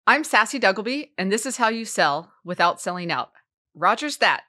I'm Sassie Duggleby, and this is how you sell without selling out. Roger's that.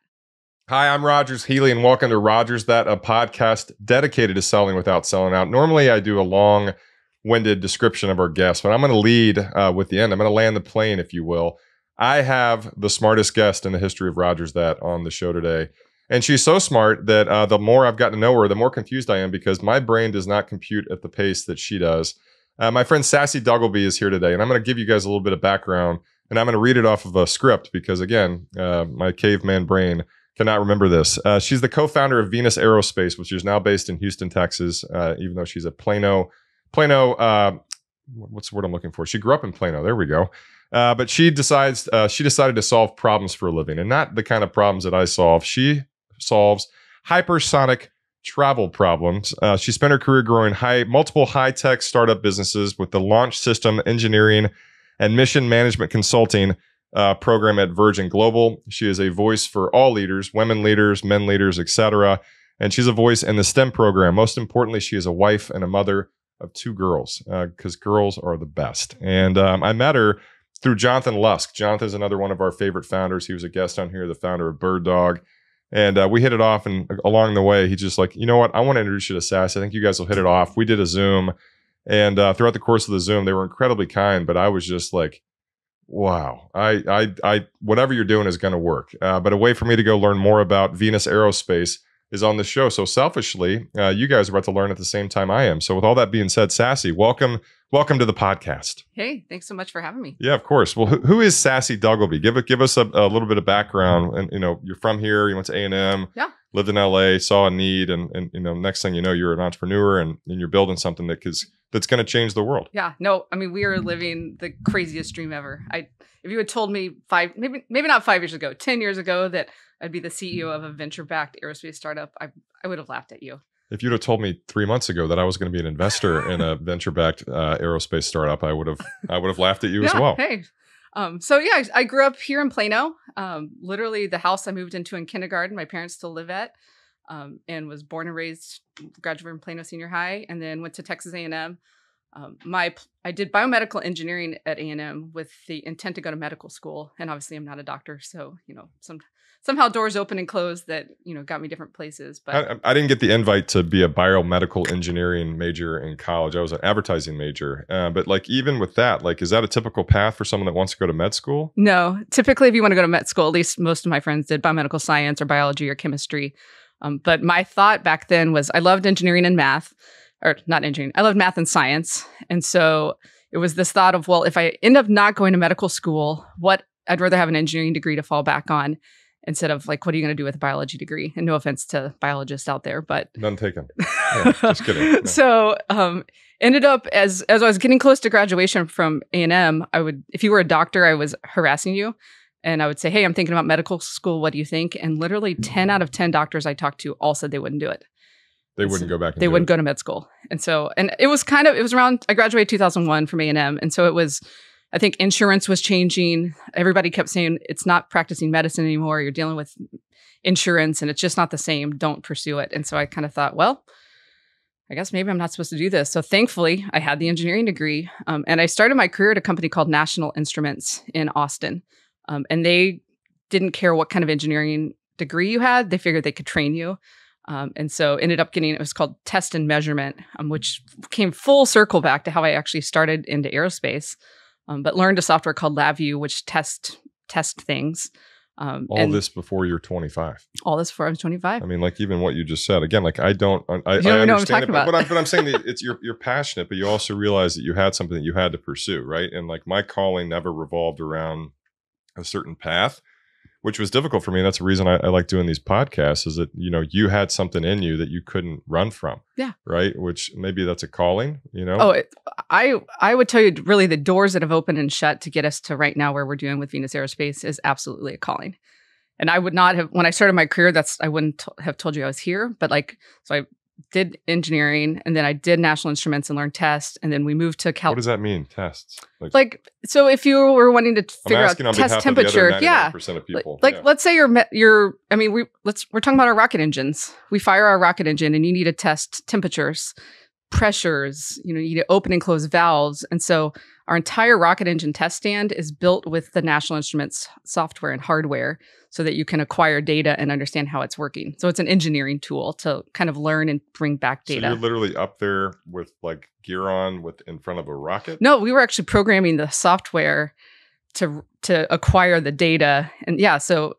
Hi, I'm Rogers Healy, and welcome to Rogers That, a podcast dedicated to selling without selling out. Normally, I do a long-winded description of our guests, but I'm going to lead with the end. I'm going to land the plane, if you will. I have the smartest guest in the history of Rogers That on the show today. And she's so smart that the more I've gotten to know her, the more confused I am because my brain does not compute at the pace that she does. My friend Sassie Duggleby is here today, and I'm going to give you guys a little bit of background, and I'm going to read it off of a script because, again, my caveman brain cannot remember this. She's the co-founder of Venus Aerospace, which is now based in Houston, Texas, even though she's at Plano, what's the word I'm looking for? She grew up in Plano. There we go. But she decided to solve problems for a living, and not the kind of problems that I solve. She solves hypersonic travel problems. She spent her career growing multiple high-tech startup businesses with the launch system engineering and mission management consulting program at Virgin Global. She is a voice for all leaders, women leaders, men leaders, etc. And she's a voice in the STEM program. Most importantly, she is a wife and a mother of 2 girls because girls are the best. And I met her through Jonathan Lusk. Jonathan's another one of our favorite founders. He was a guest on here, the founder of Bird Dog. And we hit it off, and along the way, he's just like, you know what? I want to introduce you to Sass. I think you guys will hit it off. We did a Zoom, and throughout the course of the Zoom, they were incredibly kind, but I was just like, wow, I whatever you're doing is going to work. But a way for me to go learn more about Venus Aerospace is on the show. So selfishly, you guys are about to learn at the same time I am. So with all that being said, Sassie, welcome to the podcast. Hey, thanks so much for having me. Yeah, of course. Well, who is Sassie Duggleby? Give us a little bit of background. And you're from here. You went to A&M. Yeah. Lived in LA. Saw a need, and next thing you know, you're an entrepreneur, and you're building something that's going to change the world. Yeah. No, I mean, we are living the craziest dream ever. If you had told me maybe not 5 years ago, 10 years ago that I'd be the CEO of a venture-backed aerospace startup, I would have laughed at you. If you'd have told me 3 months ago that I was going to be an investor in a venture-backed aerospace startup, I would have laughed at you as well. Hey, so yeah, I grew up here in Plano. Literally, the house I moved into in kindergarten, my parents still live at, and was born and raised, graduated from Plano Senior High, and then went to Texas A&M. I did biomedical engineering at A&M with the intent to go to medical school, and obviously I'm not a doctor, so somehow doors open and close that got me different places. But I didn't get the invite to be a biomedical engineering major in college. I was an advertising major, but even with that, is that a typical path for someone that wants to go to med school? No, typically if you want to go to med school, at least most of my friends did biomedical science or biology or chemistry. But my thought back then was I loved engineering and math. Or not engineering, I loved math and science. And so it was this thought of, well, if I end up not going to medical school, I'd rather have an engineering degree to fall back on instead of what are you going to do with a biology degree? And no offense to biologists out there, but none taken. Yeah, just kidding. No. So ended up as I was getting close to graduation from A&M, if you were a doctor, I was harassing you. And I would say, hey, I'm thinking about medical school. What do you think? And literally 10 out of 10 doctors I talked to all said they wouldn't do it. They wouldn't go back. They wouldn't go to med school. And it was around, I graduated 2001 from A&M. And so I think insurance was changing. Everybody kept saying, it's not practicing medicine anymore. You're dealing with insurance and it's just not the same. Don't pursue it. And so I kind of thought, well, I guess maybe I'm not supposed to do this. So thankfully I had the engineering degree. And I started my career at a company called National Instruments in Austin. And they didn't care what kind of engineering degree you had. They figured they could train you. And so ended up it was called Test and Measurement, which came full circle back to how I actually started into aerospace, but learned a software called LabVIEW, which test things. All this before you're 25. All this before I was 25. I mean, even what you just said, again, I don't know what I'm talking about. But I'm saying that you're passionate, but you also realize that you had something that you had to pursue, right? And my calling never revolved around a certain path, which was difficult for me. And that's the reason I like doing these podcasts is that, you had something in you that you couldn't run from. Yeah. Right. Which maybe that's a calling, Oh, I would tell you really the doors that have opened and shut to get us to right now where we're doing with Venus Aerospace is absolutely a calling. And I would not have, when I started my career, I wouldn't have told you I was here, but so I did engineering, and then I did National Instruments and learned test, and then we moved to What does that mean, tests? So if you were wanting to figure out test temperature, of the other 99% of people. Let's say we're talking about our rocket engines. We fire our rocket engine, and you need to test temperatures, pressures. You need to open and close valves, and so our entire rocket engine test stand is built with the National Instruments software and hardware so that you can acquire data and understand how it's working. So it's an engineering tool to kind of learn and bring back data. So you're literally up there with like gear on in front of a rocket? No, we were actually programming the software to acquire the data. And yeah, so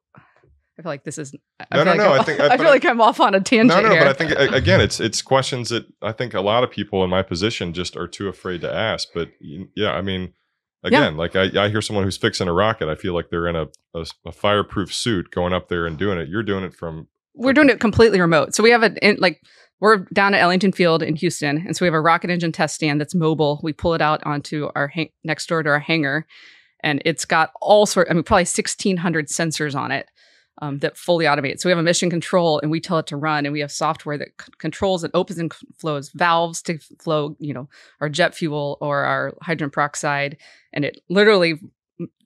I feel like this is. I feel like I'm off on a tangent here. But I think again, it's questions that I think a lot of people in my position just are too afraid to ask. But yeah, I mean, again, like I hear someone who's fixing a rocket, I feel like they're in a fireproof suit going up there and doing it. You're doing it from. We're doing it completely remote. So we have we're down at Ellington Field in Houston, and so we have a rocket engine test stand that's mobile. We pull it out onto our next door to our hangar, and it's got probably 1,600 sensors on it. That fully automate. So we have a mission control and we tell it to run, and we have software that controls and opens and flows valves to flow, our jet fuel or our hydrogen peroxide. And it literally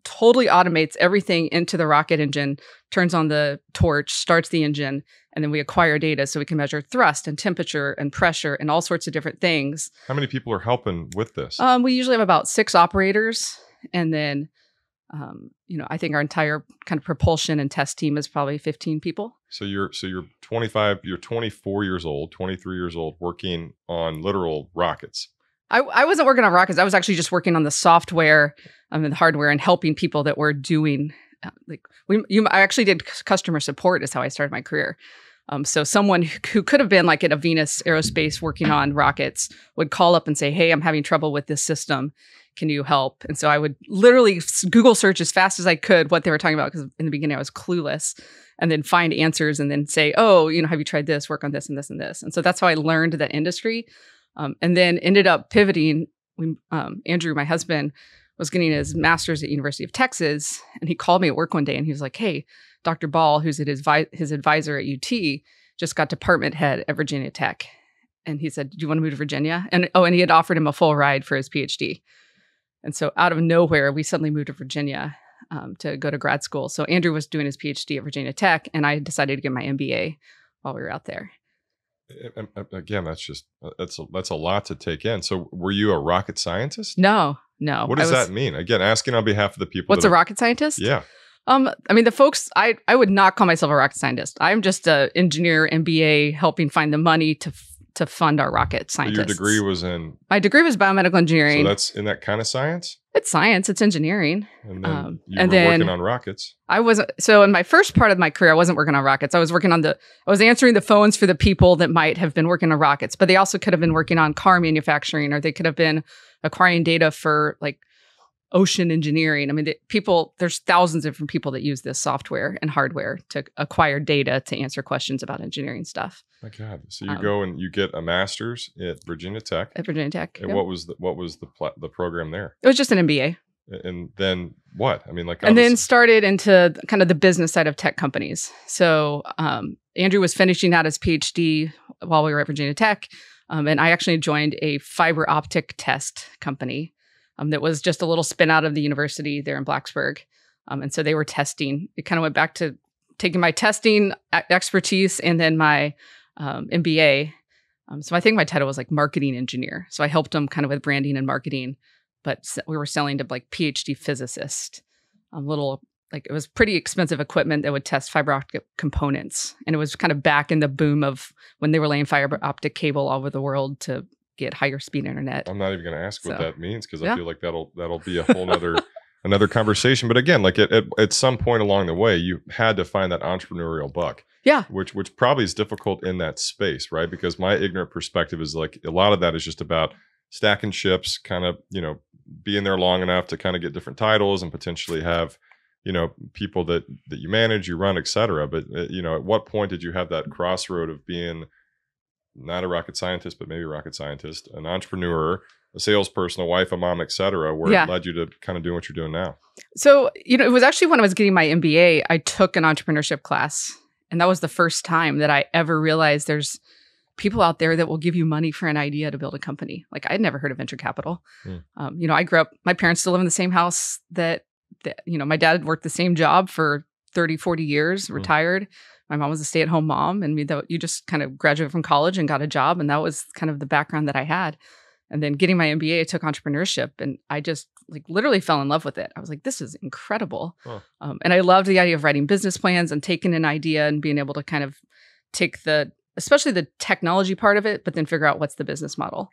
totally automates everything into the rocket engine, turns on the torch, starts the engine, and then we acquire data so we can measure thrust and temperature and pressure and all sorts of different things. How many people are helping with this? We usually have about 6 operators, and then I think our entire kind of propulsion and test team is probably 15 people. So you're 25, you're 24 years old, 23 years old, working on literal rockets. I wasn't working on rockets. I was actually just working on the software and the hardware and helping people that were doing I actually did customer support is how I started my career. So someone who could have been like at a Venus Aerospace working on rockets would call up and say, "Hey, I'm having trouble with this system. Can you help?" And so I would literally Google search as fast as I could what they were talking about, because in the beginning I was clueless, and then find answers and then say, "Oh, have you tried this? Work on this and this and this." And so that's how I learned that industry, and then ended up pivoting. Andrew, my husband, was getting his master's at University of Texas, and he called me at work one day and he was like, "Hey, Dr. Ball, who's his advisor at UT, just got department head at Virginia Tech." And he said, "Do you want to move to Virginia?" And he had offered him a full ride for his PhD. And so out of nowhere, we suddenly moved to Virginia to go to grad school. So Andrew was doing his PhD at Virginia Tech, and I decided to get my MBA while we were out there. Again, that's a lot to take in. So were you a rocket scientist? No. What does that mean? Again, asking on behalf of the people. What's a rocket scientist? Yeah. The folks, I would not call myself a rocket scientist. I'm just an engineer, MBA, helping find the money to fund our rocket scientists. So your degree was in? My degree was biomedical engineering. So that's in that kind of science? It's science. It's engineering. And then you were working on rockets. I wasn't. So in my first part of my career, I wasn't working on rockets. I was answering the phones for the people that might have been working on rockets, but they also could have been working on car manufacturing, or they could have been acquiring data for like ocean engineering. There's thousands of different people that use this software and hardware to acquire data to answer questions about engineering stuff. My God! So you go and you get a master's at Virginia Tech. At Virginia Tech. And what was the program there? It was just an MBA. And then what? Then started into kind of the business side of tech companies. So Andrew was finishing out his PhD while we were at Virginia Tech, and I actually joined a fiber optic test company. That was just a little spin out of the university there in Blacksburg. And so they were testing. It kind of went back to taking my testing expertise and then my MBA. So I think my title was like marketing engineer. So I helped them kind of with branding and marketing, but we were selling to like PhD physicists. It was pretty expensive equipment that would test fiber optic components. And it was kind of back in the boom of when they were laying fiber optic cable all over the world to get higher speed internet. I'm not even going to ask what that means, because I feel like that'll be a whole another conversation. But again, like at some point along the way, you had to find that entrepreneurial buck. Yeah. Which probably is difficult in that space, right? Because my ignorant perspective is like a lot of that is just about stacking chips, kind of, being there long enough to kind of get different titles and potentially have, people that you manage, you run, et cetera. But, at what point did you have that crossroad of being not a rocket scientist, but maybe a rocket scientist, an entrepreneur, a salesperson, a wife, a mom, et cetera, where it led you to kind of doing what you're doing now? So, it was actually when I was getting my MBA, I took an entrepreneurship class. And that was the first time that I ever realized there's people out there that will give you money for an idea to build a company. Like I'd never heard of venture capital. I grew up, my parents still live in the same house that my dad worked the same job for 30, 40 years, retired. My mom was a stay-at-home mom, and you just kind of graduated from college and got a job. And that was kind of the background that I had. And then getting my MBA, I took entrepreneurship, and I just like literally fell in love with it. I was like, this is incredible. Huh. And I loved the idea of writing business plans and taking an idea and being able to kind of take especially the technology part of it, but then figure out what's the business model.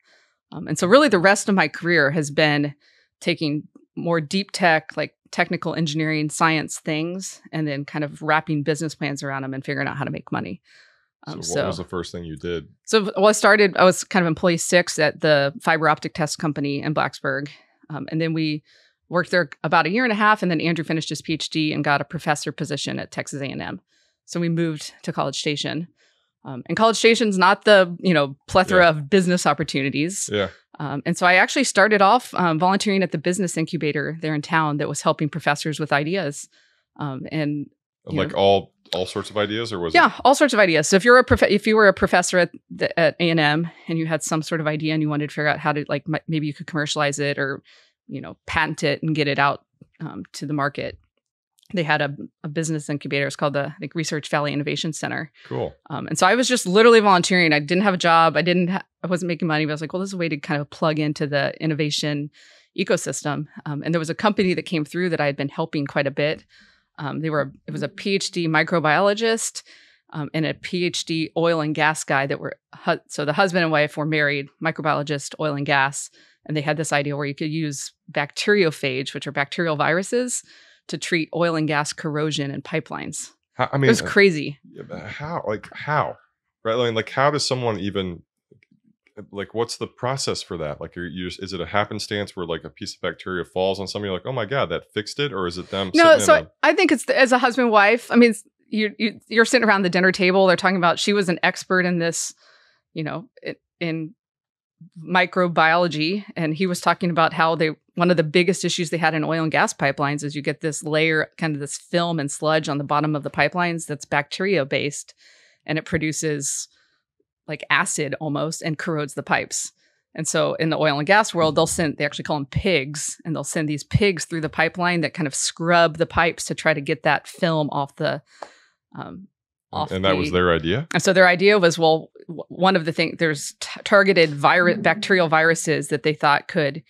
And so really the rest of my career has been taking more deep tech, like technical engineering, science things, and then kind of wrapping business plans around them and figuring out how to make money. So what was the first thing you did? So I was kind of employee 6 at the fiber optic test company in Blacksburg. And then we worked there about a year and a half. And then Andrew finished his PhD and got a professor position at Texas A&M. So we moved to College Station. And College Station's not the, plethora of business opportunities. Yeah. And so I actually started off volunteering at the business incubator there in town that was helping professors with ideas. All sorts of ideas, or was it? Yeah, all sorts of ideas. So if you were a professor at A&M and you had some sort of idea and you wanted to figure out how to maybe you could commercialize it or patent it and get it out to the market, they had a business incubator. It's called the Research Valley Innovation Center. Cool. And so I was just literally volunteering. I didn't have a job. I wasn't making money, but I was like, well, this is a way to kind of plug into the innovation ecosystem. And there was a company that came through that I had been helping quite a bit. It was a PhD microbiologist and a PhD oil and gas guy so the husband and wife were married, microbiologist, oil and gas. And they had this idea where you could use bacteriophage, which are bacterial viruses, to treat oil and gas corrosion in pipelines. It was crazy. How? Right? How does someone even, what's the process for that? Is it a happenstance where a piece of bacteria falls on somebody, oh my God, that fixed it? Or is it them? No, so I think it's as a husband, wife. I mean, you're sitting around the dinner table. They're talking about, she was an expert in this, in microbiology. And he was talking about how one of the biggest issues they had in oil and gas pipelines is you get this layer, kind of this film and sludge on the bottom of the pipelines that's bacteria based, and it produces acid almost and corrodes the pipes. And so in the oil and gas world, they actually call them pigs, and they'll send these pigs through the pipeline that kind of scrub the pipes to try to get that film off the that was their idea? And so their idea was, well, one of the things, there's targeted bacterial viruses that they thought could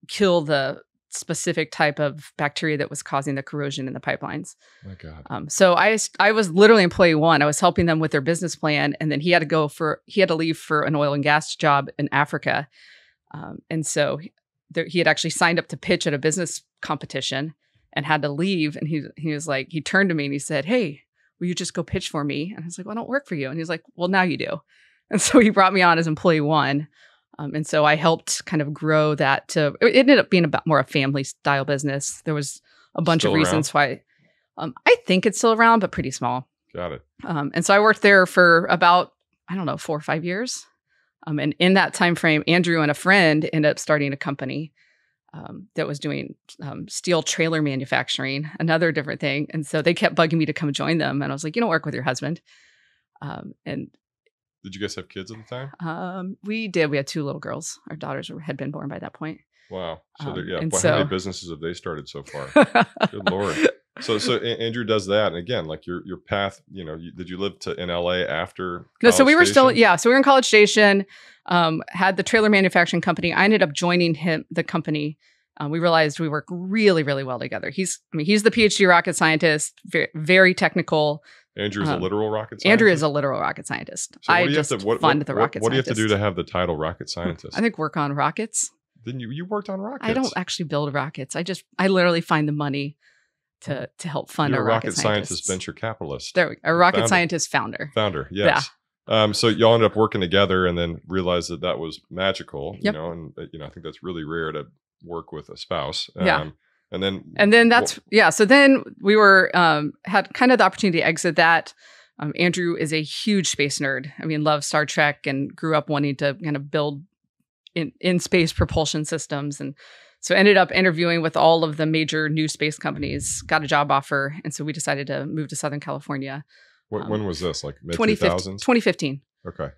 kill the specific type of bacteria that was causing the corrosion in the pipelines. Oh my God. So I was literally employee 1. I was helping them with their business plan, and then he had to leave for an oil and gas job in Africa. And so he had actually signed up to pitch at a business competition and had to leave. And he was like, he turned to me and he said, "Hey, will you just go pitch for me?" And I was like, "Well, I don't work for you." And he's like, "Well, now you do." And so he brought me on as employee 1. And so I helped kind of grow that it ended up being about more a family style business. There was a bunch of reasons why. I think it's still around, but pretty small. Got it. And so I worked there for about, 4 or 5 years. And in that time frame, Andrew and a friend ended up starting a company that was doing steel trailer manufacturing, another different thing. And so they kept bugging me to come join them. And I was like, work with your husband. And did you guys have kids at the time? We did. We had 2 little girls. Our daughters had been born by that point. Wow. So how many businesses have they started so far? Good Lord. So Andrew does that. And again, your path, did you live in LA after? No, so we were still, so we were in College Station, had the trailer manufacturing company. I ended up joining the company. We realized we work really, really well together. He's the PhD rocket scientist, very, very technical. Andrew's a literal rocket scientist? Andrew is a literal rocket scientist. So I just fund the rocket scientist. What do you have to do to have the title rocket scientist? I think work on rockets. Then you worked on rockets. I don't actually build rockets. I literally find the money to help fund You're a rocket scientist, venture capitalist. There we go. A rocket scientist founder. Founder, yes. Yeah. So y'all ended up working together and then realized that was magical, yep. And I think that's really rare to work with a spouse. Yeah. And then So then we were had kind of the opportunity to exit that. Andrew is a huge space nerd. Loves Star Trek and grew up wanting to kind of build in space propulsion systems. And so ended up interviewing with all of the major new space companies, got a job offer. And so we decided to move to Southern California. When was this? Mid-2000s? 2015. Okay.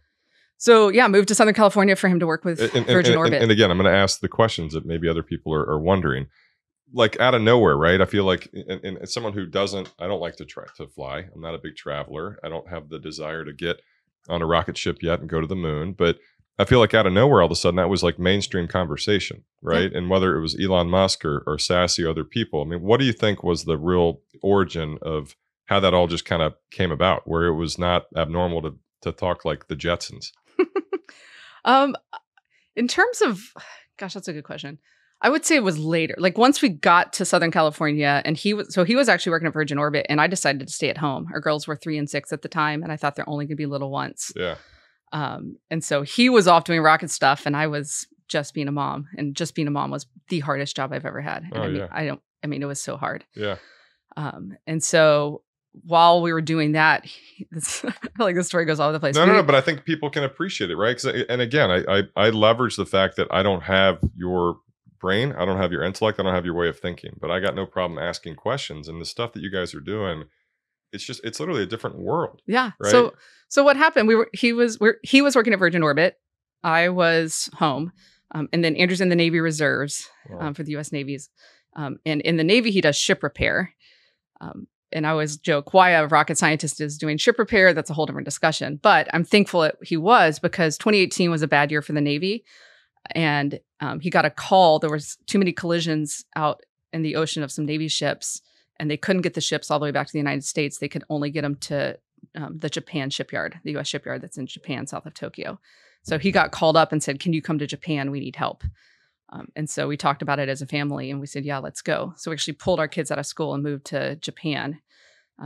So moved to Southern California for him to work with Virgin Orbit. And again, I'm going to ask the questions that maybe other people are wondering. Out of nowhere, right? I feel like, and as someone who I don't like to try to fly. I'm not a big traveler. I don't have the desire to get on a rocket ship yet and go to the moon. But I feel like out of nowhere, all of a sudden, that was like mainstream conversation, right? And whether it was Elon Musk or Sassie or other people, I mean, what do you think was the real origin of how that all just kind of came about, where it was not abnormal to talk like the Jetsons? Um, in terms of, gosh, that's a good question. I would say it was later. Like once we got to Southern California, and he was actually working at Virgin Orbit, and I decided to stay at home. Our girls were 3 and 6 at the time, and I thought they're only going to be little once. Yeah. And so he was off doing rocket stuff, and I was just being a mom. And just being a mom was the hardest job I've ever had. And I mean, it was so hard. Yeah. And so while we were doing that, I feel like the story goes all over the place. No, but I think people can appreciate it, right? And again, I leverage the fact that I don't have your brain, I don't have your intellect, I don't have your way of thinking, but I got no problem asking questions. And the stuff that you guys are doing, it's literally a different world. Yeah. Right? So what happened? He was working at Virgin Orbit. I was home, and then Andrew's in the Navy Reserves for the U.S. Navy's, and in the Navy he does ship repair. And I always joke why a rocket scientist is doing ship repair. That's a whole different discussion. But I'm thankful that he was, because 2018 was a bad year for the Navy, and he got a call. There was too many collisions out in the ocean of some Navy ships, and they couldn't get the ships all the way back to the United States. They could only get them to the Japan shipyard, the U.S. shipyard that's in Japan, south of Tokyo. So he got called up and said, "Can you come to Japan? We need help." And so we talked about it as a family, and we said, "Yeah, let's go." So we actually pulled our kids out of school and moved to Japan,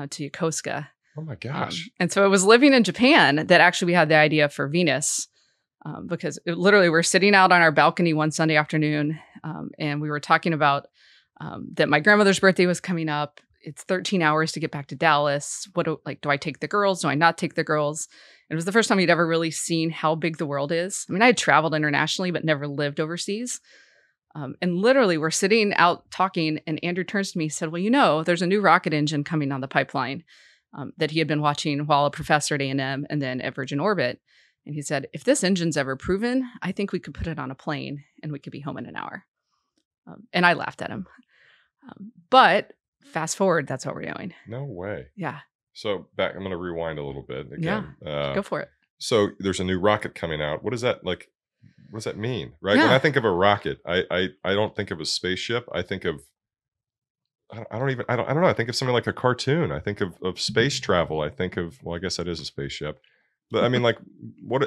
to Yokosuka. Oh my gosh. And so it was living in Japan that actually we had the idea for Venus, because literally we're sitting out on our balcony one Sunday afternoon, and we were talking about that my grandmother's birthday was coming up. It's 13 hours to get back to Dallas. Do I take the girls? Do I not take the girls? And it was the first time you'd ever really seen how big the world is. I mean, I had traveled internationally, but never lived overseas. And literally we're sitting out talking, and Andrew turns to me and said, "Well, there's a new rocket engine coming on the pipeline," that he had been watching while a professor at A&M and then at Virgin Orbit. And he said, "If this engine's ever proven, I think we could put it on a plane and we could be home in an hour." And I laughed at him. But fast forward, that's what we're doing. No way. Yeah. So I'm going to rewind a little bit again. Yeah, go for it. So there's a new rocket coming out. What does that mean? Right. Yeah. When I think of a rocket, I don't think of a spaceship. I think of, I don't know. I think of something like a cartoon. I think of space travel. I think of, I guess that is a spaceship. But I mean, like,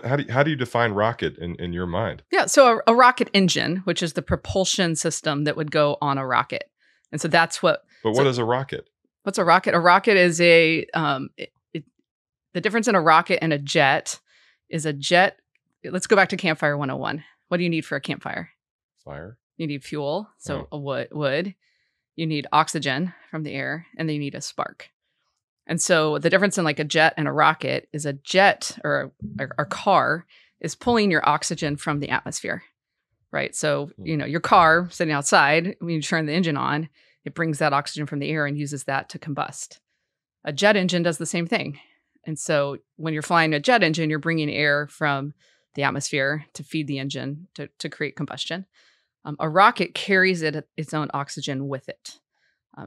how do you define rocket in your mind? Yeah. So a rocket engine, which is the propulsion system that would go on a rocket. And so that's what. But what is a rocket? What's a rocket? A rocket is the difference in a rocket and a jet is a jet. Let's go back to Campfire 101. What do you need for a campfire? Fire. You need fuel. So a wood. You need oxygen from the air, and then you need a spark. And so the difference in like a jet and a rocket is a jet or a car is pulling your oxygen from the atmosphere, right? So, your car sitting outside, when you turn the engine on, it brings that oxygen from the air and uses that to combust. A jet engine does the same thing. And so when you're flying a jet engine, you're bringing air from the atmosphere to feed the engine to create combustion. A rocket carries its own oxygen with it.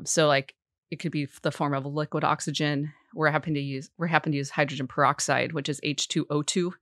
So like it could be the form of liquid oxygen. We happen to use hydrogen peroxide, which is H2O2.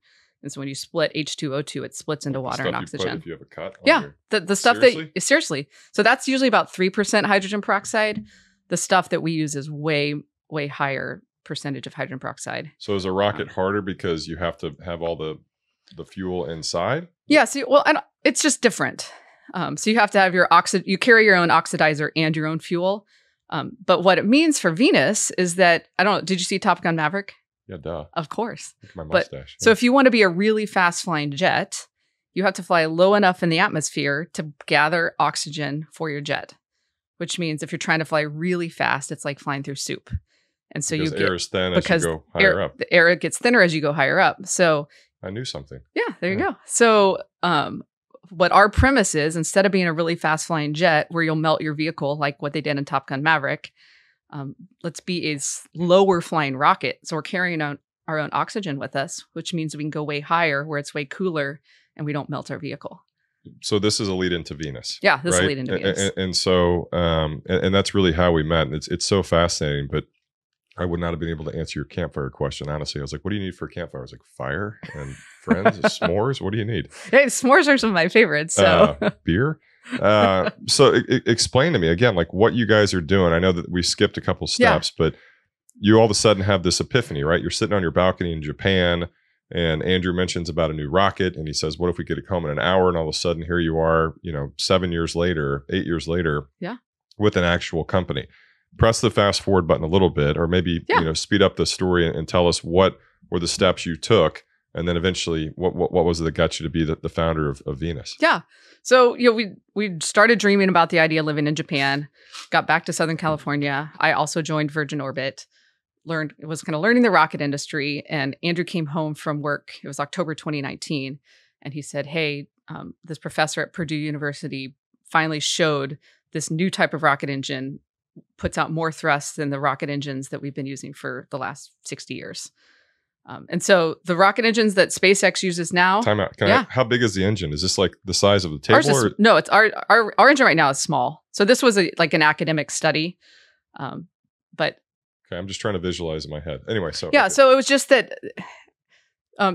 And so when you split H2O2, it splits into water and oxygen. If you have a cut. Yeah. The stuff seriously. So that's usually about 3% hydrogen peroxide. The stuff that we use is way, way higher percentage of hydrogen peroxide. So is a rocket harder because you have to have all the fuel inside? Yeah. And it's just different. So you have to have you carry your own oxidizer and your own fuel. But what it means for Venus is that, I don't know, did you see Top Gun Maverick? Yeah, duh. Of course. Look at my mustache. So if you want to be a really fast flying jet, you have to fly low enough in the atmosphere to gather oxygen for your jet, which means if you're trying to fly really fast, it's like flying through soup. And so air is thin as you go higher up. The air gets thinner as you go higher up. So I knew something. Yeah, there you go. So what our premise is, instead of being a really fast flying jet where you'll melt your vehicle like what they did in Top Gun Maverick, let's be a lower flying rocket. So we're carrying our own oxygen with us, which means we can go way higher where it's way cooler and we don't melt our vehicle. So this is a lead into Venus. Yeah, this is a lead into Venus. And so, and that's really how we met. It's so fascinating. But I would not have been able to answer your campfire question. Honestly, I was like, what do you need for a campfire? I was like, fire and friends, s'mores. What do you need? Hey, s'mores are some of my favorites. So beer. So explain to me again, like what you guys are doing. I know that we skipped a couple steps, but you all of a sudden have this epiphany, right? You're sitting on your balcony in Japan, and Andrew mentions about a new rocket, and he says, what if we get it home in an hour? And all of a sudden here you are, 7 years later, 8 years later, with an actual company. Press the fast forward button a little bit, or maybe speed up the story and tell us what were the steps you took, and then eventually what was it that got you to be the founder of Venus? Yeah. So we started dreaming about the idea of living in Japan, got back to Southern California. I also joined Virgin Orbit, was kind of learning the rocket industry, and Andrew came home from work. It was October 2019, and he said, hey, this professor at Purdue University finally showed this new type of rocket engine puts out more thrust than the rocket engines that we've been using for the last 60 years. And so the rocket engines that SpaceX uses now. Time out. How big is the engine? Is this like the size of the table? No, it's our engine right now is small. So this was like an academic study. But okay, I'm just trying to visualize in my head. Anyway, so so it was just that.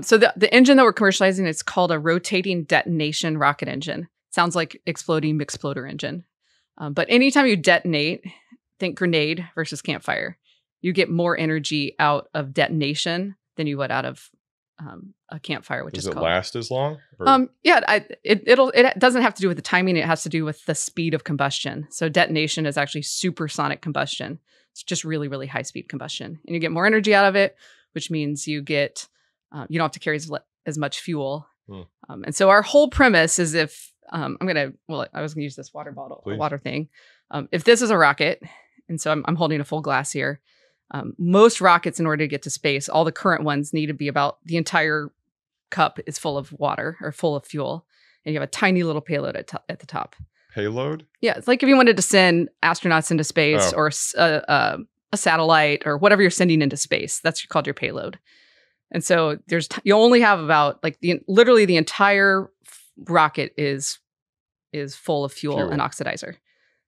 So the engine that we're commercializing is called a rotating detonation rocket engine. Sounds like exploding exploder engine. But anytime you detonate, think grenade versus campfire, you get more energy out of detonation than you would out of a campfire, which Does is it called. last as long? It doesn't have to do with the timing. It has to do with the speed of combustion. So detonation is actually supersonic combustion. It's just really, really high speed combustion, and you get more energy out of it, which means you get you don't have to carry as much fuel. And so our whole premise is I was gonna use this water bottle, water thing. If this is a rocket, and so I'm holding a full glass here. Most rockets, in order to get to space, all the current ones need to be about the entire cup is full of water or full of fuel, and you have a tiny little payload at the top. Payload? Yeah, it's like if you wanted to send astronauts into space or a satellite or whatever you're sending into space. That's called your payload. And so you only have about literally the entire rocket is full of fuel and oxidizer,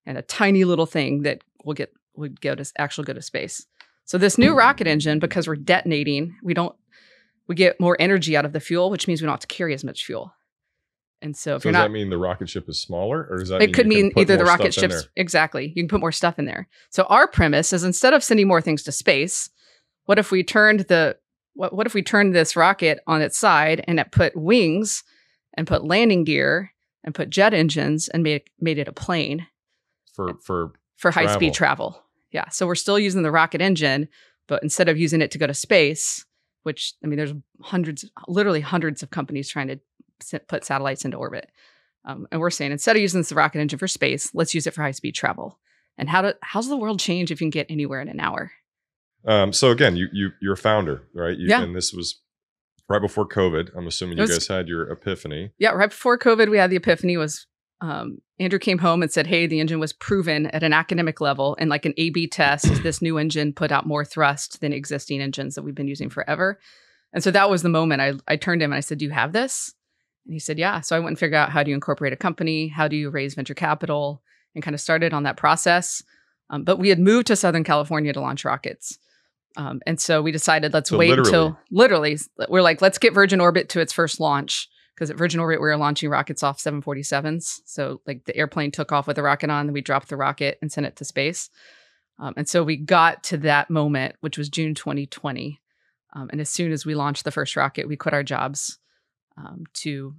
and a tiny little thing that would go to space. So this new rocket engine, because we're detonating, we get more energy out of the fuel, which means we don't have to carry as much fuel. And so does that mean the rocket ship is smaller, or does that it could mean either the rocket ships exactly. You can put more stuff in there. So our premise is, instead of sending more things to space, what if we turned this rocket on its side and it put wings and put landing gear and put jet engines and made it a plane for high speed travel. Yeah. So we're still using the rocket engine, but instead of using it to go to space, which, there's literally hundreds of companies trying to put satellites into orbit. And we're saying, instead of using this rocket engine for space, let's use it for high speed travel. And how's the world change if you can get anywhere in an hour? So again, you're a founder, right? And this was right before COVID. I'm assuming you guys had your epiphany. Yeah. Right before COVID, we had the epiphany. Andrew came home and said, hey, the engine was proven at an academic level, and like an A/B test, this new engine put out more thrust than existing engines that we've been using forever. And so that was the moment I turned to him and I said, do you have this? And he said, yeah. So I went and figured out, how do you incorporate a company? How do you raise venture capital? And kind of started on that process. But we had moved to Southern California to launch rockets. And so we decided, let's wait until we're like, let's get Virgin Orbit to its first launch. Because at Virgin Orbit, we were launching rockets off 747s. So like the airplane took off with a rocket on, then we dropped the rocket and sent it to space. And so we got to that moment, which was June 2020. And as soon as we launched the first rocket, we quit our jobs to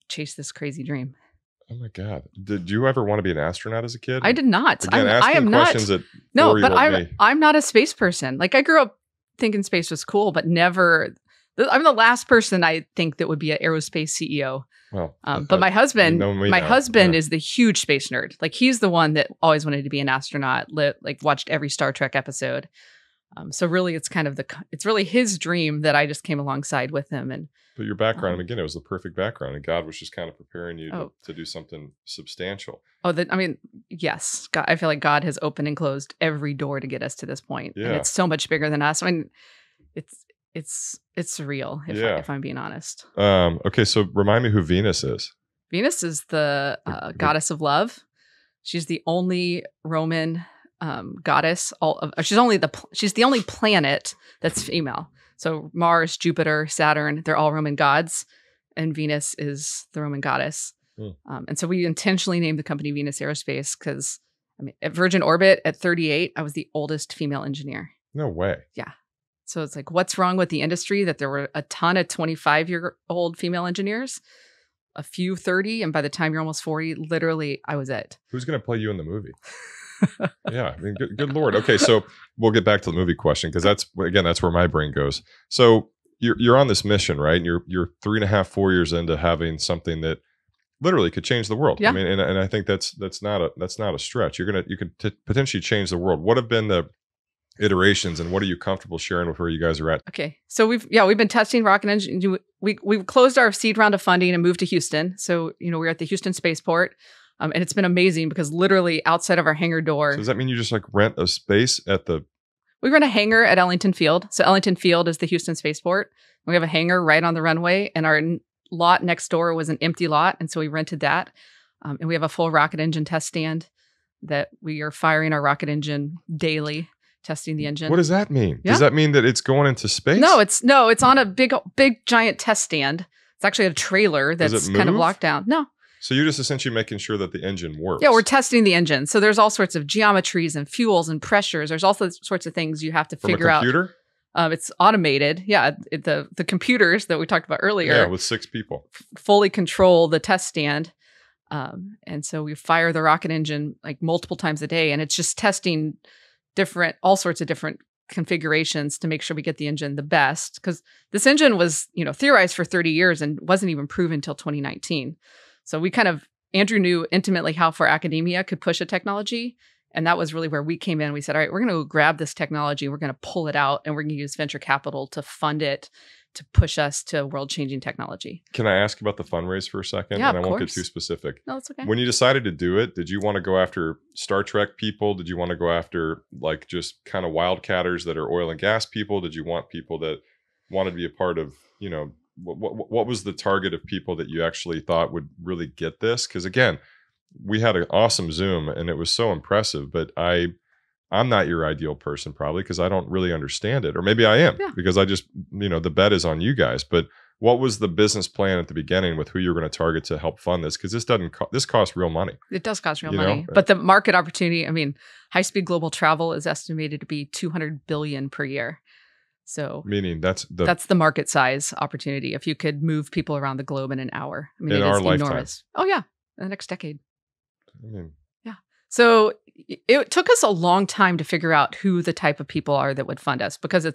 chase this crazy dream. Oh my God. Did you ever want to be an astronaut as a kid? I did not. Again, I am not. No, but I'm not a space person. Like, I grew up thinking space was cool, but never. I'm the last person I think that would be an aerospace CEO. Well, but my husband, is the huge space nerd. Like, he's the one that always wanted to be an astronaut. Watched every Star Trek episode. So really, it's kind of it's really his dream that I just came alongside with him. But your background, again, it was the perfect background, and God was just kind of preparing you to do something substantial. Yes. God, I feel like God has opened and closed every door to get us to this point. Yeah. And it's so much bigger than us. It's surreal, if I'm being honest. Okay, so remind me who Venus is. Venus is the goddess of love. She's the only Roman goddess. She's the only planet that's female. So Mars, Jupiter, Saturn, they're all Roman gods, and Venus is the Roman goddess. And so we intentionally named the company Venus Aerospace because, at Virgin Orbit at 38, I was the oldest female engineer. No way. Yeah. So it's like, what's wrong with the industry that there were a ton of 25-year-old female engineers, a few 30, and by the time you're almost 40, literally, I was it. Who's going to play you in the movie? Yeah, I mean, good Lord. Okay, so we'll get back to the movie question because that's where my brain goes. So you're on this mission, right? And you're 3.5, 4 years into having something that literally could change the world. Yeah. I mean, and I think that's not a stretch. You could potentially change the world. What have been the iterations, and what are you comfortable sharing with where you guys are at? Okay, so we've been testing rocket engine. We closed our seed round of funding and moved to Houston. So we're at the Houston spaceport. And it's been amazing because literally outside of our hangar door. So does that mean you just like rent a space at the? We rent a hangar at Ellington Field. So Ellington Field is the Houston spaceport. We have a hangar right on the runway, and our lot next door was an empty lot, and so we rented that. And we have a full rocket engine test stand that we are firing our rocket engine daily, testing the engine. What does that mean? Yeah. Does that mean that it's going into space? No, it's on a big giant test stand. It's actually a trailer that's kind of locked down. No. So you're just essentially making sure that the engine works. Yeah, we're testing the engine. So there's all sorts of geometries and fuels and pressures. There's all sorts of things you have to figure out. From a computer? It's automated. Yeah, the computers that we talked about earlier. Yeah, with 6 people. Fully control the test stand. And so we fire the rocket engine like multiple times a day. And it's just testing all sorts of different configurations to make sure we get the engine the best. Because this engine was, theorized for 30 years and wasn't even proven until 2019. So Andrew knew intimately how far academia could push a technology. And that was really where we came in. We said, all right, we're going to grab this technology. We're going to pull it out and we're going to use venture capital to fund it, to push us to world-changing technology. Can I ask about the fundraise for a second? Yeah, and I won't course. get too specific. No, it's okay. When you decided to do it, did you want to go after Star Trek people? Did you want to go after like just kind of wildcatters that are oil and gas people? Did you want people that wanted to be a part of, what was the target of people that you actually thought would really get this? Because again, we had an awesome Zoom and it was so impressive, but I'm not your ideal person probably because I don't really understand it. Or maybe I am because I just, the bet is on you guys. But what was the business plan at the beginning with who you're going to target to help fund this? Because this costs real money. It does cost real money. But the market opportunity, high-speed global travel is estimated to be $200 billion per year. So meaning that's the market size opportunity. If you could move people around the globe in an hour, in our lifetime. Enormous. Oh yeah, in the next decade. Yeah. So it took us a long time to figure out who the type of people are that would fund us because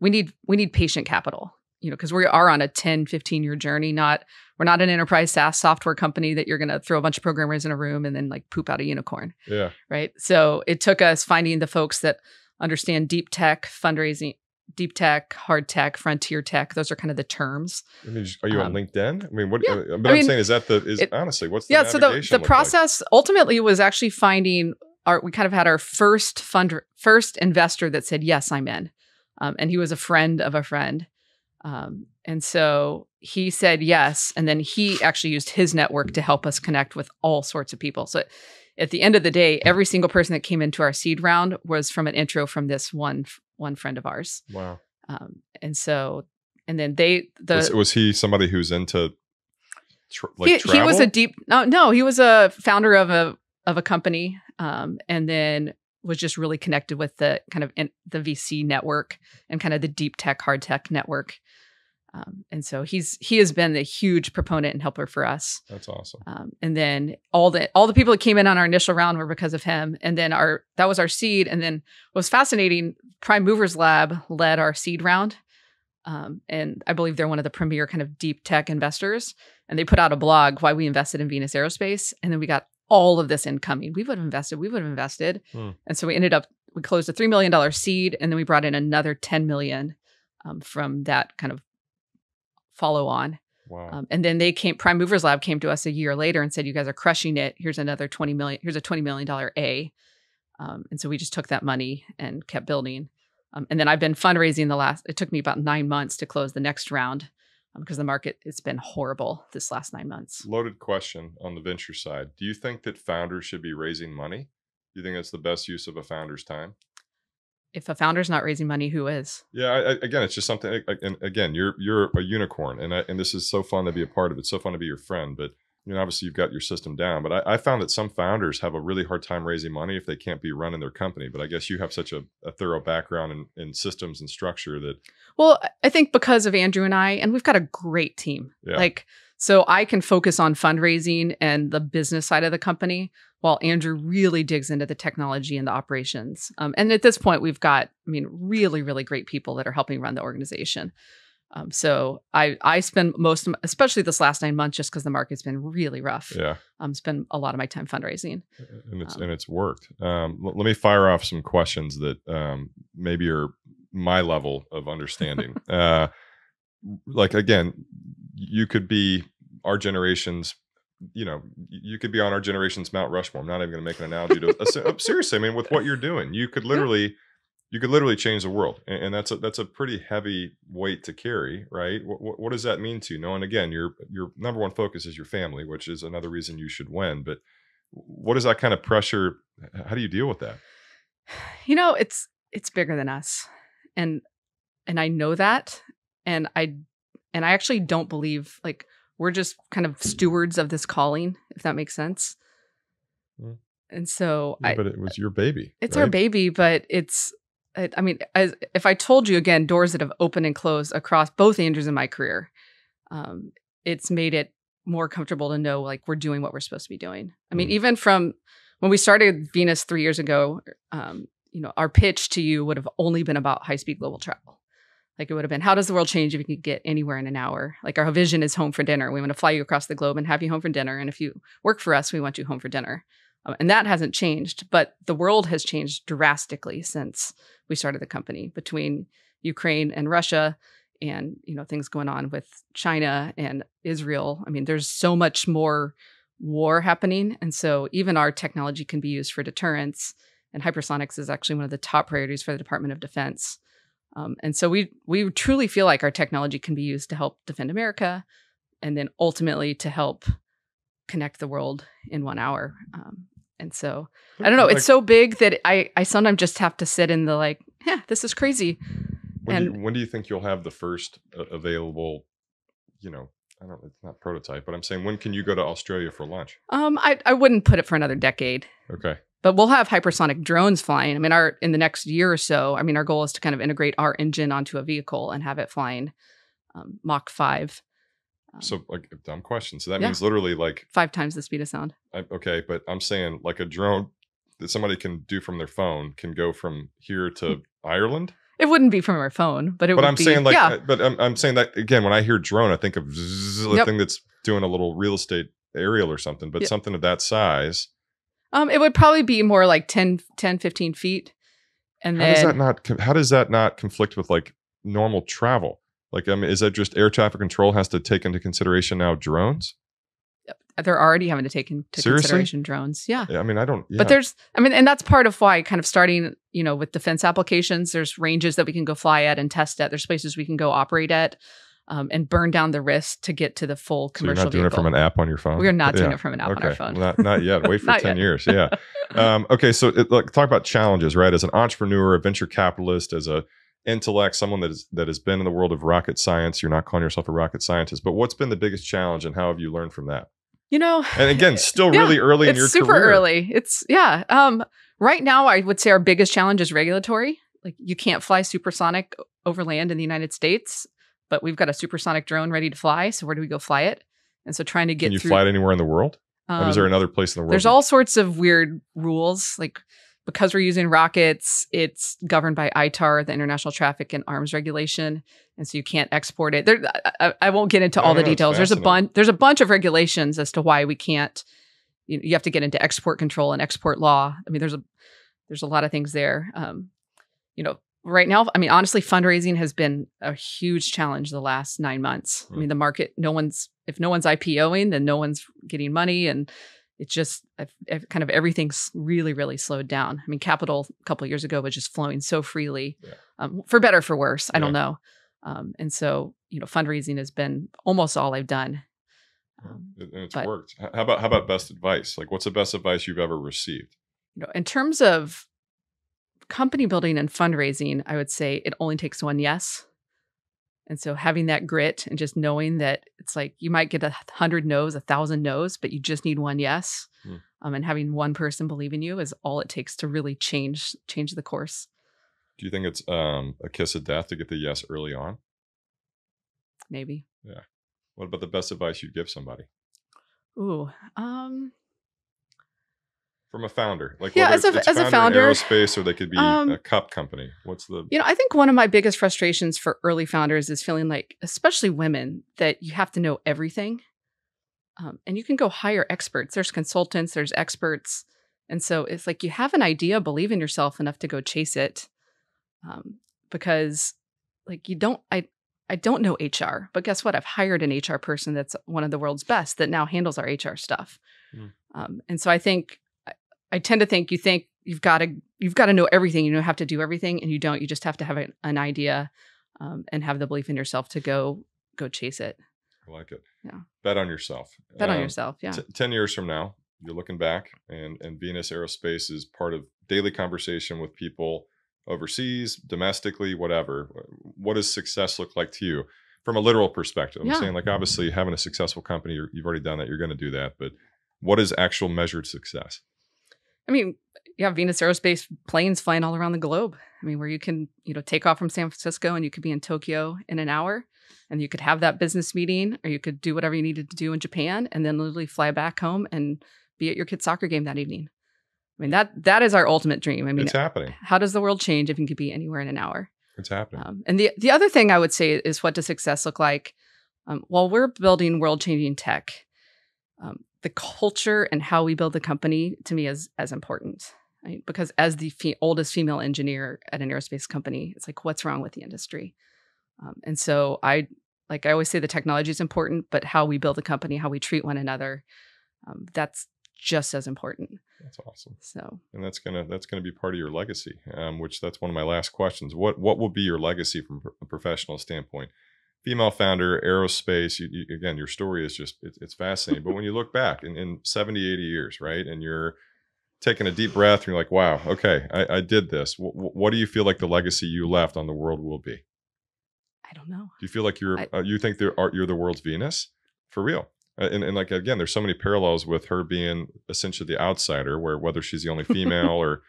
we need patient capital. Because we are on a 10, 15-year journey. We're not an enterprise SaaS software company that you're going to throw a bunch of programmers in a room and then like poop out a unicorn. Yeah. Right. So it took us finding the folks that understand deep tech fundraising. Deep tech, hard tech, frontier tech. Those are kind of the terms. Are you on LinkedIn? What? Yeah. But I'm saying, honestly, what's the navigation? So the process ultimately was actually finding we kind of had our first investor that said, yes, I'm in. And he was a friend of a friend. And so he said yes. And then he actually used his network to help us connect with all sorts of people. So at the end of the day, every single person that came into our seed round was from an intro from this one friend of ours. Wow. And then was he somebody who's into travel? He was he was a founder of a company, and then was just really connected with the kind of the VC network and kind of the deep tech, hard tech network. And so he has been the huge proponent and helper for us. That's awesome. And then all the people that came in on our initial round were because of him. And then that was our seed. And then what was fascinating, Prime Movers Lab led our seed round. And I believe they're one of the premier kind of deep tech investors. And they put out a blog why we invested in Venus Aerospace. And then we got all of this incoming. We would have invested. And so we closed a $3 million seed. And then we brought in another $10 million from that kind of follow on. Wow. And then Prime Movers Lab came to us a year later and said, you guys are crushing it. Here's another $20 million. Here's a $20 million A. And so we just took that money and kept building. And then I've been fundraising it took me about 9 months to close the next round because the market, it's been horrible this last 9 months. Loaded question on the venture side. Do you think that founders should be raising money? Do you think that's the best use of a founder's time? If a founder's not raising money, who is? Yeah, again, it's just something. And again, you're a unicorn, and this is so fun to be a part of. It's so fun to be your friend. But obviously, you've got your system down. But I found that some founders have a really hard time raising money if they can't be running their company. But I guess you have such a thorough background in systems and structure that. Well, I think because of Andrew and I, and we've got a great team. Yeah. So I can focus on fundraising and the business side of the company, while Andrew really digs into the technology and the operations. And at this point, we've got, really, really great people that are helping run the organization. So I spend especially this last 9 months, just because the market's been really rough. Yeah. Spend a lot of my time fundraising. And it's worked. Let me fire off some questions that maybe are my level of understanding. Again, you could be our generation's, you could be on our generation's Mount Rushmore. I'm not even going to make an analogy to seriously. With what you're doing, you could literally change the world, and that's a pretty heavy weight to carry, right? What does that mean to you? And again, your number one focus is your family, which is another reason you should win. But what is that kind of pressure? How do you deal with that? It's bigger than us, and I know that, and I actually don't believe we're just kind of stewards of this calling, if that makes sense. And so but it was your baby. It's right? our baby, but if I told you again, doors that have opened and closed across both Andrews and my career, it's made it more comfortable to know we're doing what we're supposed to be doing. Even from when we started Venus 3 years ago, our pitch to you would have only been about high-speed global travel. It would have been, how does the world change if you could get anywhere in an hour? Our vision is home for dinner. We want to fly you across the globe and have you home for dinner. And if you work for us, we want you home for dinner. And that hasn't changed, but the world has changed drastically since we started the company, between Ukraine and Russia and, things going on with China and Israel. There's so much more war happening. And so even our technology can be used for deterrence, and hypersonics is actually one of the top priorities for the Department of Defense. And so we truly feel like our technology can be used to help defend America, and then ultimately to help connect the world in 1 hour. And so I don't know, it's so big that I sometimes just have to sit in the this is crazy. When do you think you'll have the first available, it's not prototype, but I'm saying, when can you go to Australia for lunch? I wouldn't put it for another decade. Okay. But we'll have hypersonic drones flying. In the next year or so, our goal is to kind of integrate our engine onto a vehicle and have it flying Mach 5. So a dumb question. So that means literally 5 times the speed of sound. Okay. But I'm saying a drone that somebody can do from their phone can go from here to Ireland. It wouldn't be from our phone, but I'm saying I'm saying that again, when I hear drone, I think of the thing that's doing a little real estate aerial or something, but something of that size. It would probably be more 10, 15 feet. And how does that not conflict with normal travel? Is that just air traffic control has to take into consideration now drones? They're already having to take into consideration drones. Yeah. I don't. Yeah. But and that's part of why kind of starting, with defense applications, there's ranges that we can go fly at and test at. There's places we can go operate at. And burn down the risk to get to the full commercial vehicle. You're not doing it from an app on your phone? We are not doing it from an app on our phone. Not yet. Wait for 10 years. Yeah. Okay. So talk about challenges, right? As an entrepreneur, a venture capitalist, as a intellect, someone that has been in the world of rocket science. You're not calling yourself a rocket scientist, but what's been the biggest challenge, and how have you learned from that? And again, still really early in your career. It's super early. It's right now, I would say our biggest challenge is regulatory. You can't fly supersonic over land in the United States. But we've got a supersonic drone ready to fly. So where do we go fly it? And so trying to get through. Can you fly it anywhere in the world? Is there another place in the world? There's all sorts of weird rules. Because we're using rockets, it's governed by ITAR, the International Traffic in Arms Regulation. And so you can't export it. I won't get into all the details. There's a bunch of regulations as to why we can't. You have to get into export control and export law. There's a lot of things there. Right now, honestly, fundraising has been a huge challenge the last 9 months. The market, if no one's IPOing, then no one's getting money. And it's just kind of everything's really, really slowed down. Capital a couple of years ago was just flowing so freely, for better, for worse. I don't know. And so, fundraising has been almost all I've done. And it's worked. How about best advice? What's the best advice you've ever received? In terms of company building and fundraising, I would say it only takes one yes. And so having that grit and just knowing that it's like you might get 100 no's, 1,000 no's, but you just need one yes. And having one person believe in you is all it takes to really change the course. Do you think it's a kiss of death to get the yes early on? Maybe. Yeah. What about the best advice you'd give somebody? Ooh. From a founder, like as a founder, in aerospace, or they could be a cup company. What's the? I think one of my biggest frustrations for early founders is feeling like, especially women, that you have to know everything, and you can go hire experts. There's consultants, there's experts, and so it's like you have an idea, believe in yourself enough to go chase it, because like you don't. I don't know HR, but guess what? I've hired an HR person that's one of the world's best that now handles our HR stuff, and so I think. I tend to think you've got to know everything. You don't have to do everything, and you don't. You just have to have an idea and have the belief in yourself to go chase it. I like it. Yeah. Bet on yourself. Bet on yourself. Yeah. 10 years from now, you're looking back, and Venus Aerospace is part of daily conversation with people overseas, domestically, whatever. What does success look like to you from a literal perspective? I'm saying, like, obviously having a successful company, you've already done that. You're going to do that. But what is actual measured success? I mean, Venus Aerospace planes flying all around the globe. I mean, where you can, take off from San Francisco and you could be in Tokyo in an hour, and you could have that business meeting, or you could do whatever you needed to do in Japan, and then literally fly back home and be at your kid's soccer game that evening. I mean, that is our ultimate dream. I mean, it's happening. How does the world change if you could be anywhere in an hour? It's happening. And the other thing I would say is, what does success look like? While we're building world-changing tech, the culture and how we build the company, to me, is as important. Right? Because as the oldest female engineer at an aerospace company, it's like, what's wrong with the industry? And so I always say the technology is important, but how we build a company, how we treat one another, that's just as important. That's awesome. So, and that's gonna be part of your legacy, which that's one of my last questions. What will be your legacy from a professional standpoint? Female founder, aerospace, again, your story is just, it's fascinating. But when you look back in 70, 80 years, right, and you're taking a deep breath, and you're like, wow, okay, I did this. What do you feel like the legacy you left on the world will be? I don't know. Do you feel like you think you're the world's Venus? For real? And like, again, there's so many parallels with her being essentially the outsider, whether she's the only female or...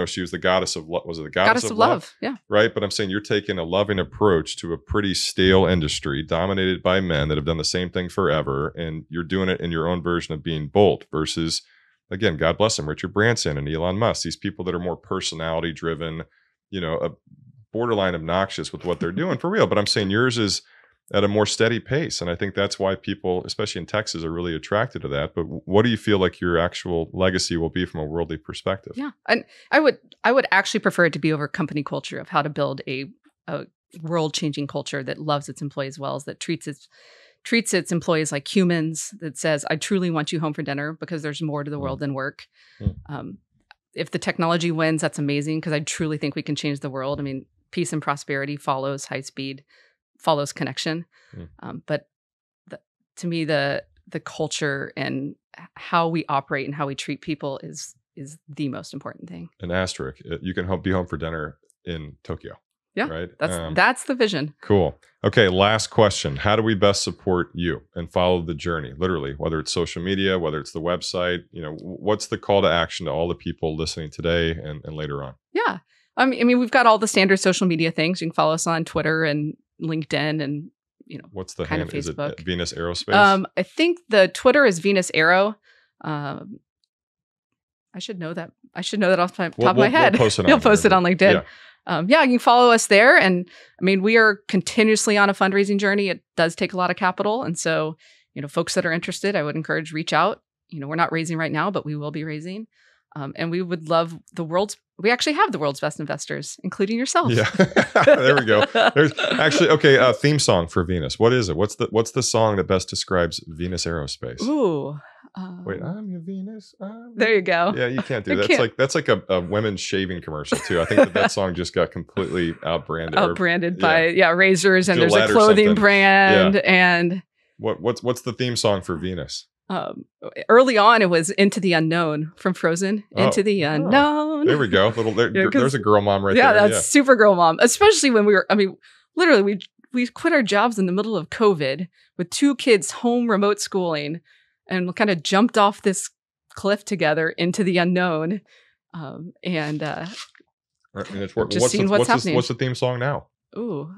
she was the goddess of love. Was it the goddess of love? Yeah. Right. But I'm saying you're taking a loving approach to a pretty stale industry dominated by men that have done the same thing forever. And you're doing it in your own version of being bold versus, again, God bless them, Richard Branson and Elon Musk, these people that are more personality driven, a borderline obnoxious with what they're doing for real. But I'm saying yours is at a more steady pace. And I think that's why people, especially in Texas, are really attracted to that. But what do you feel like your actual legacy will be from a worldly perspective? Yeah. And I would actually prefer it to be over company culture of how to build a world-changing culture that loves its employees well, that treats its employees like humans, that says, I truly want you home for dinner because there's more to the world than work. If the technology wins, that's amazing, because I truly think we can change the world. I mean, peace and prosperity follows high speed, follows connection. But to me, the culture and how we operate and how we treat people is the most important thing. An asterisk, you can be home for dinner in Tokyo. Yeah, right. That's the vision. Cool. Okay, last question. How do we best support you and follow the journey? Literally, whether it's social media, whether it's the website, what's the call to action to all the people listening today and later on? Yeah. I mean, we've got all the standard social media things. You can follow us on Twitter and LinkedIn and, what's the kind hand? of Facebook. Is it Venus Aerospace? I think the Twitter is Venus Aero. I should know that. I should know that off the top of my head. You'll post it on LinkedIn. Yeah. You can follow us there. And I mean, we are continuously on a fundraising journey. It does take a lot of capital. And so, folks that are interested, I would encourage reach out. We're not raising right now, but we will be raising. And we would love we actually have the world's best investors, including yourself. Yeah. There we go. There's actually, okay, theme song for Venus. What is it? What's the song that best describes Venus Aerospace? Ooh. Wait, I'm your Venus. There you go. Yeah, you can't do that. That's like a women's shaving commercial too. I think that song just got completely outbranded. By razors, and Gillette, there's a clothing brand. Yeah. And what's the theme song for Venus? Early on, it was Into the Unknown from Frozen. Into the Unknown. There we go. There's a girl mom right there. That's super girl mom. Especially when literally we quit our jobs in the middle of COVID with 2 kids home remote schooling and kind of jumped off this cliff together into the unknown. And it's just seeing what's happening. What's the theme song now? Ooh,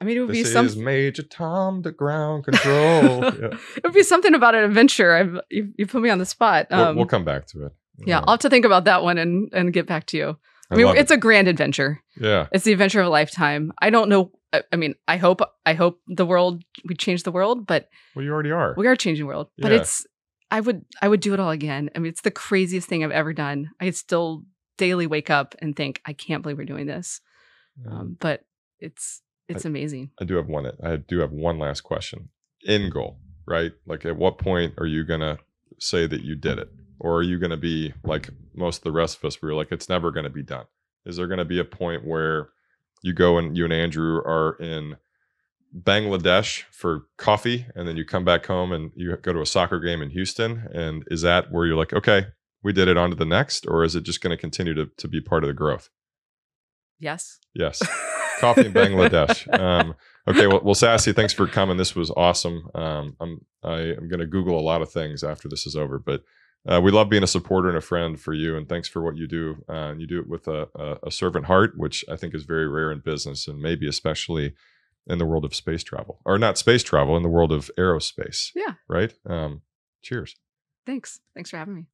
it would this be is Major Tom to ground control. It would be something about an adventure. You put me on the spot. We'll come back to it. Yeah, I'll have to think about that one and get back to you. It's a grand adventure. Yeah, it's the adventure of a lifetime. I don't know. I hope we change the world, but you already are. We are changing the world, but I would do it all again. It's the craziest thing I've ever done. I still daily wake up and think, I can't believe we're doing this. But it's amazing. I do have one last question. End goal, right? Like, at what point are you gonna say that you did it, or are you gonna be like most of the rest of us? We're like, it's never gonna be done. Is there gonna be a point where you go and you and Andrew are in Bangladesh for coffee, and then you come back home and you go to a soccer game in Houston? And is that where you're like, okay, we did it, on to the next? Or is it just going to continue to be part of the growth? Yes. Coffee in Bangladesh. Okay. Well, Sassie, thanks for coming. This was awesome. I'm going to Google a lot of things after this is over, but we love being a supporter and a friend for you. And thanks for what you do. And you do it with a servant heart, which I think is very rare in business, and maybe especially in the world of space travel, or not space travel, in the world of aerospace. Yeah. Right. Cheers. Thanks for having me.